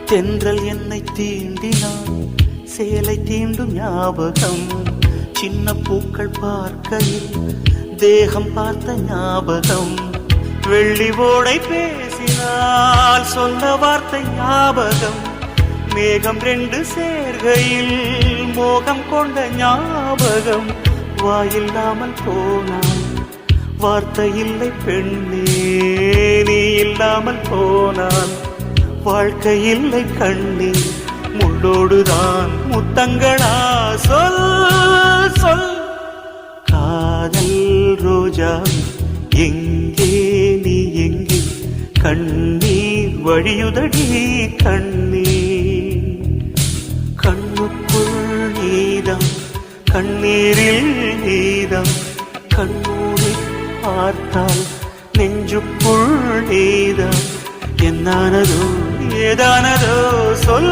தென்றல் என்னை தீண்டினான், சேலை தீண்டும் ஞாபகம். சின்ன பூக்கள் பார்க்கையில் தேகம் பார்த்த ஞாபகம். வெள்ளி ஓடை பேசினால் சொன்ன வார்த்தை ஞாபகம். மேகம் ரெண்டு சேர்கையில் மோகம் கொண்ட ஞாபகம். வாயில்லாமல் போனான், வார்த்தை இல்லை பெண்ணே, நீ இல்லாமல் போனான். வாழ்க்கை இல்லை கண்ணே, முள்ளோடுதான் முத்தங்களா? சொல் சொல். காதல் ரோஜா எங்கே, நீ எங்கே? கண்ணீர் வழியுதடி கண்ணீர். கண்ணுக்குள் நீதான், கண்ணீரில் நீதான். கண்ணூரை பார்த்தால் நெஞ்சுக்குள் நீதான். என்னானதோ ஏதானதோ சொல்.